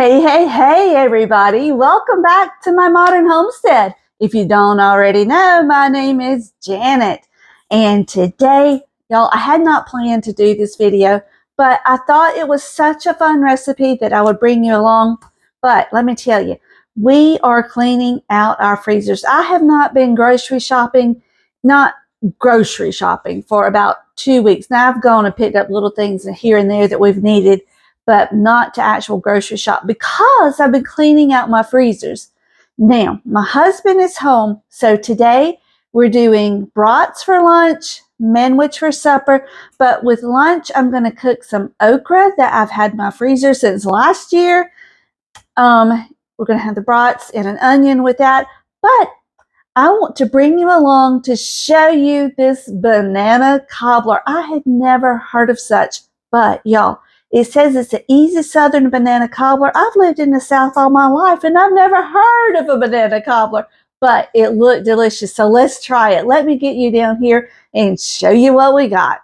Hey, everybody. Welcome back to my modern homestead. If you don't already know, my name is Janet. And today, y'all, I had not planned to do this video, but I thought it was such a fun recipe that I would bring you along. But let me tell you, we are cleaning out our freezers. I have not been grocery shopping for about 2 weeks. Now I've gone and picked up little things here and there that we've needed, but not to actual grocery shop because I've been cleaning out my freezers. Now, my husband is home, so today we're doing brats for lunch, manwich for supper, but with lunch I'm going to cook some okra that I've had in my freezer since last year. We're going to have the brats and an onion with that, but I want to bring you along to show you this banana cobbler. I had never heard of such, but y'all, it says it's an easy southern banana cobbler. I've lived in the South all my life and I've never heard of a banana cobbler, but it looked delicious. So let's try it. Let me get you down here and show you what we got.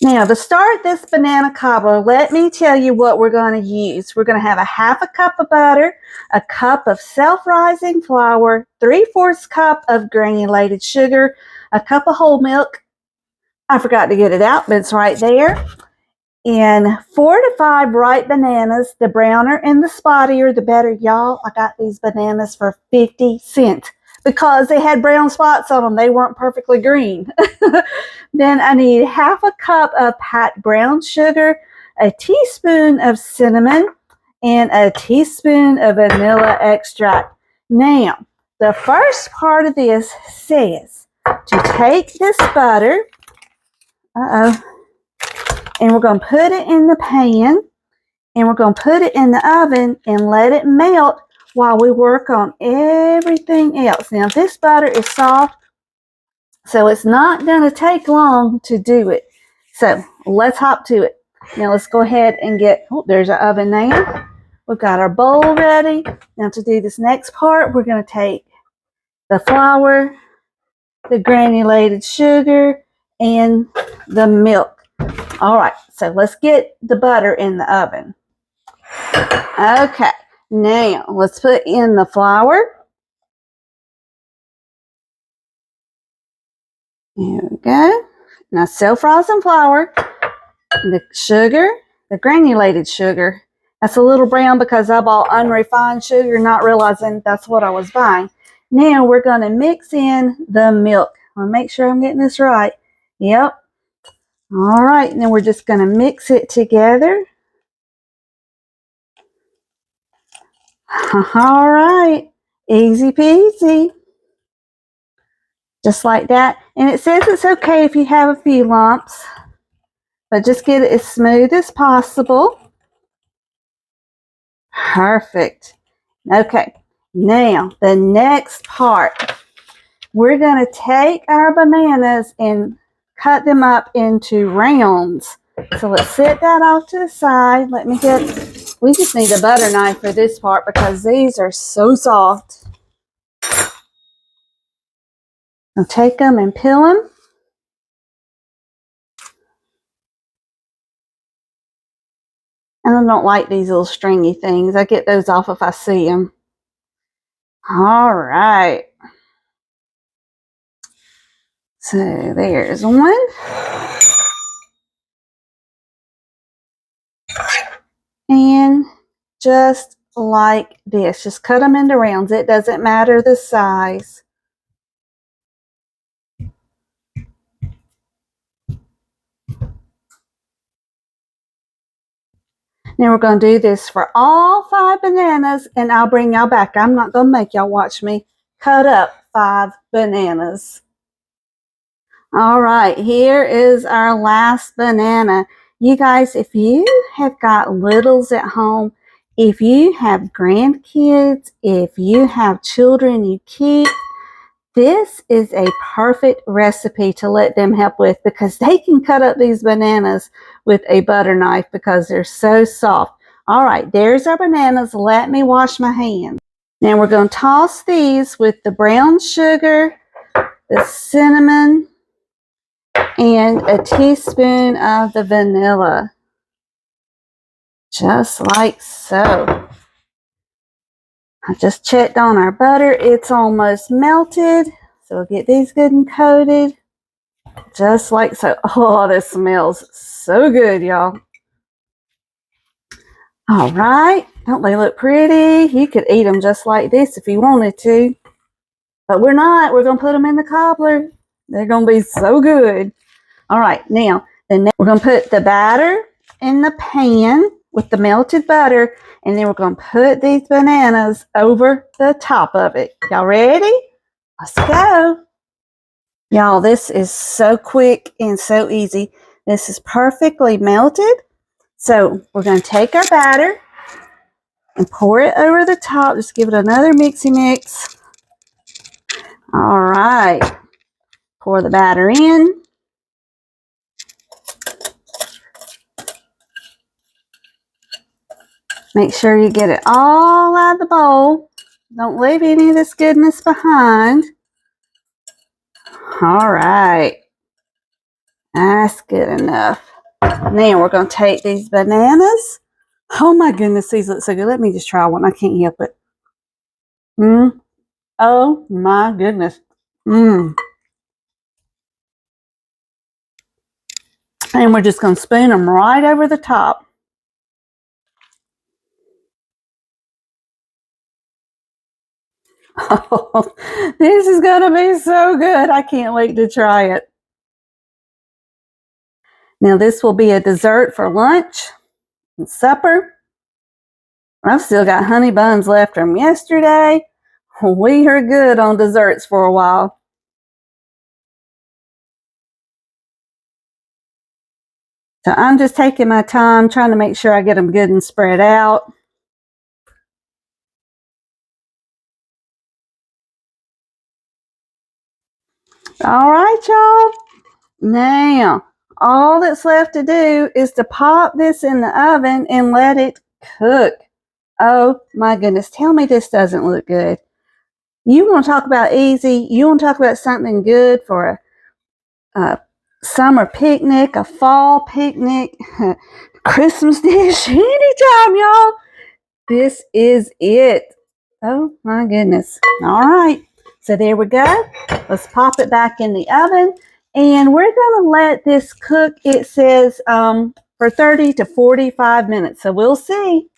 Now, to start this banana cobbler, let me tell you what we're going to use. We're going to have a half a cup of butter, a cup of self-rising flour, 3/4 cup of granulated sugar, a cup of whole milk. I forgot to get it out, but it's right there. And 4 to 5 ripe bananas. The browner and the spottier, the better. Y'all, I got these bananas for 50 cents because they had brown spots on them. They weren't perfectly green. Then I need half a cup of pat brown sugar, a teaspoon of cinnamon, and a teaspoon of vanilla extract. Now, the first part of this says to take this butter, and we're going to put it in the pan, and we're going to put it in the oven and let it melt while we work on everything else. Now, this butter is soft, so it's not going to take long to do it. So let's hop to it. Now let's go ahead and there's our oven now. We've got our bowl ready. Now to do this next part, we're going to take the flour, the granulated sugar, and the milk. All right, so let's get the butter in the oven. Okay, now let's put in the flour. There we go. Now self-rising flour, the sugar, the granulated sugar. That's a little brown because I bought unrefined sugar, not realizing that's what I was buying. Now we're going to mix in the milk. I'll make sure I'm getting this right. Yep. All right, now we're just going to mix it together. All right, easy peasy. Just like that. And it says it's okay if you have a few lumps, but just get it as smooth as possible. Perfect. Okay, now the next part. We're going to take our bananas and cut them up into rounds. So let's set that off to the side. We just need a butter knife for this part because these are so soft. I'll take them and peel them. And I don't like these little stringy things. I get those off if I see them. All right. So there's one. And just like this, just cut them into rounds. It doesn't matter the size. Now we're going to do this for all 5 bananas, and I'll bring y'all back. I'm not going to make y'all watch me cut up 5 bananas. All right, here is our last banana. You guys, if you have got littles at home, if you have grandkids, if you have children you keep, this is a perfect recipe to let them help with because they can cut up these bananas with a butter knife because they're so soft. All right, there's our bananas. Let me wash my hands. Now we're going to toss these with the brown sugar, the cinnamon, and a teaspoon of the vanilla. Just like so. I just checked on our butter. It's almost melted. So we'll get these good and coated. Just like so. Oh, this smells so good, y'all. All right. Don't they look pretty? You could eat them just like this if you wanted to. But we're not. We're going to put them in the cobbler. They're going to be so good. All right. Now, we're going to put the batter in the pan with the melted butter. And then we're going to put these bananas over the top of it. Y'all ready? Let's go. Y'all, this is so quick and so easy. This is perfectly melted. So we're going to take our batter and pour it over the top. Just give it another mixy mix. All right. Pour the batter in. Make sure you get it all out of the bowl. Don't leave any of this goodness behind. All right. That's good enough. Now we're going to take these bananas. Oh my goodness, these look so good. Let me just try one. I can't help it. Oh my goodness. And we're just going to spoon them right over the top. Oh, this is going to be so good. I can't wait to try it. Now this will be a dessert for lunch and supper. I've still got honey buns left from yesterday. We are good on desserts for a while. So I'm just taking my time trying to make sure I get them good and spread out. All right, y'all. Now, all that's left to do is to pop this in the oven and let it cook. Oh my goodness, tell me this doesn't look good. You want to talk about easy? You want to talk about something good for a summer picnic, a fall picnic, Christmas dish, anytime, y'all. This is it. Oh my goodness. All right. So there we go. Let's pop it back in the oven. And we're going to let this cook, it says, for 30 to 45 minutes. So we'll see.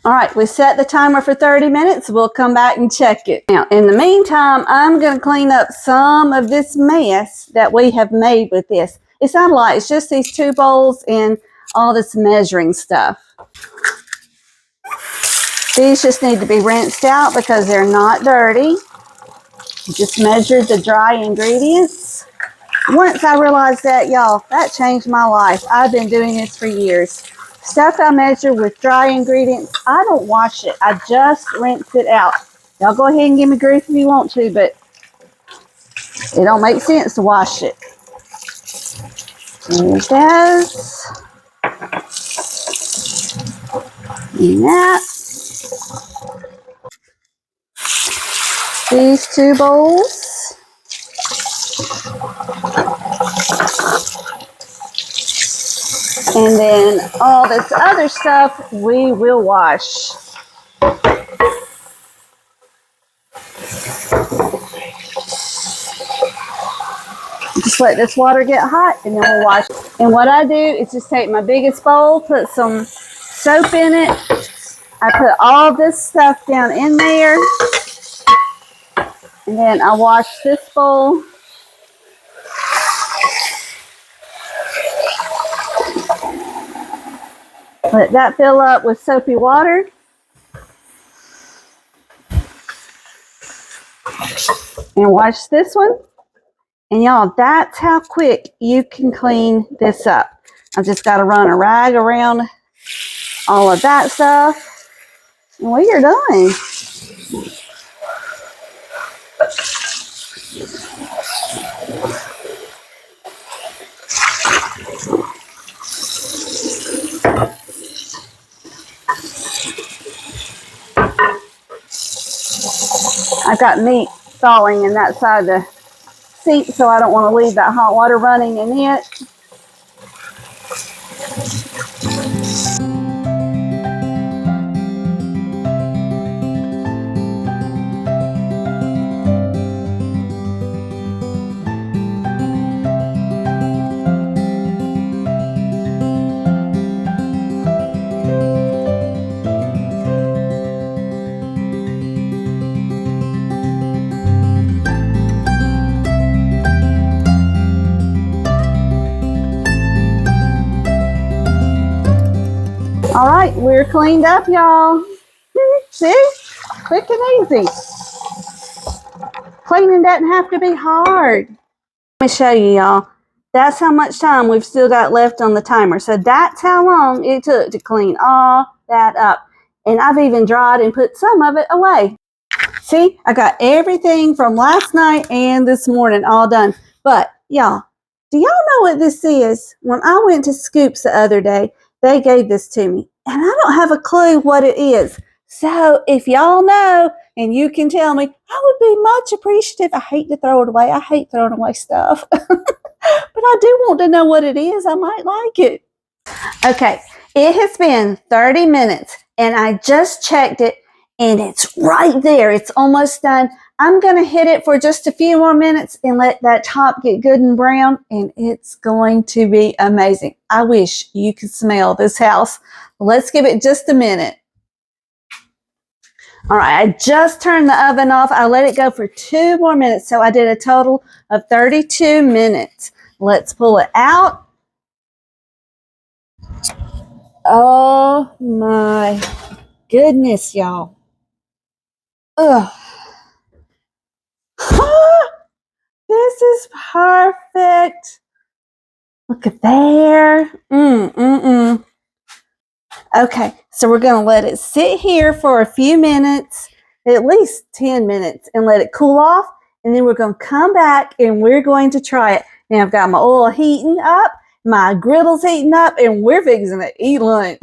All right, we set the timer for 30 minutes. We'll come back and check it. Now, in the meantime, I'm going to clean up some of this mess that we have made with this. It's not a lot. It's just these 2 bowls and all this measuring stuff. These just need to be rinsed out because they're not dirty. Just measured the dry ingredients. Once I realized that, y'all, that changed my life. I've been doing this for years. Stuff I measure with dry ingredients, I don't wash it. I just rinse it out. Y'all go ahead and give me grief if you want to, but it don't make sense to wash it. There it goes. And that. These 2 bowls. And then all this other stuff we will wash. Just let this water get hot and then we'll wash. And what I do is just take my biggest bowl, put some soap in it. I put all this stuff down in there. And then I wash this bowl. Let that fill up with soapy water. And wash this one. And y'all, that's how quick you can clean this up. I've just got to run a rag around all of that stuff. And we are done. I've got meat thawing in that side of the sink, so I don't want to leave that hot water running in it. All right, we're cleaned up, y'all. See? Quick and easy. Cleaning doesn't have to be hard. Let me show you, y'all. That's how much time we've still got left on the timer. So that's how long it took to clean all that up. And I've even dried and put some of it away. See, I got everything from last night and this morning all done. But y'all, do y'all know what this is? When I went to Scoops the other day, they gave this to me. And I don't have a clue what it is. So if y'all know and you can tell me, I would be much appreciative. I hate to throw it away. I hate throwing away stuff. But I do want to know what it is. I might like it. Okay, it has been 30 minutes and I just checked it and it's right there. It's almost done. I'm going to hit it for just a few more minutes and let that top get good and brown, and it's going to be amazing. I wish you could smell this house. Let's give it just a minute. All right, I just turned the oven off. I let it go for 2 more minutes, so I did a total of 32 minutes. Let's pull it out. Oh my goodness, y'all. Ugh. This is perfect. Look at there. Okay, so we're going to let it sit here for a few minutes, at least 10 minutes, and let it cool off. And then we're going to come back and we're going to try it. Now I've got my oil heating up, my griddle's heating up, and we're fixing to eat lunch.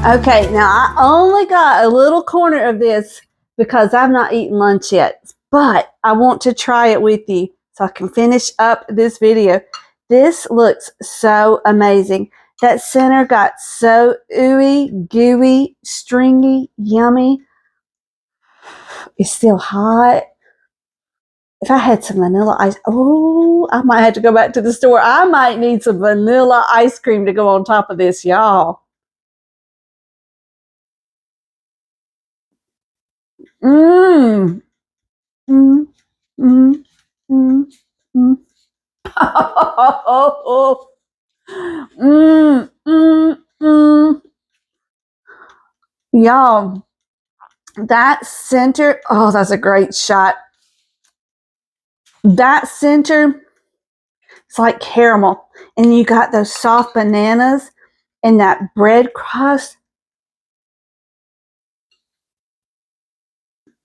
Okay, now I only got a little corner of this because I've not eaten lunch yet, but I want to try it with you so I can finish up this video. This looks so amazing. That center got so ooey, gooey, stringy, yummy. It's still hot. If I had some vanilla ice, oh, I might have to go back to the store. I might need some vanilla ice cream to go on top of this, y'all. Mmm. Mm, mm, mm, mm. mm, mm, mm. Y'all, that center, oh, that's a great shot. That center, it's like caramel. And you got those soft bananas and that bread crust.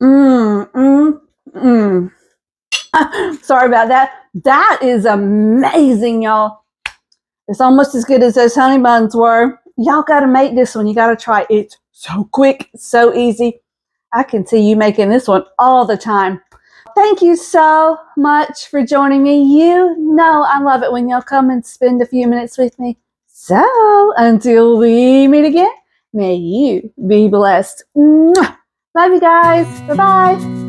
Mmm, mmm, mmm. Sorry about that. That is amazing, y'all. It's almost as good as those honey buns were. Y'all got to make this one. You got to try it. It's so quick, so easy. I can see you making this one all the time. Thank you so much for joining me. You know I love it when y'all come and spend a few minutes with me. So until we meet again, may you be blessed. Mwah. Love you guys. Bye-bye.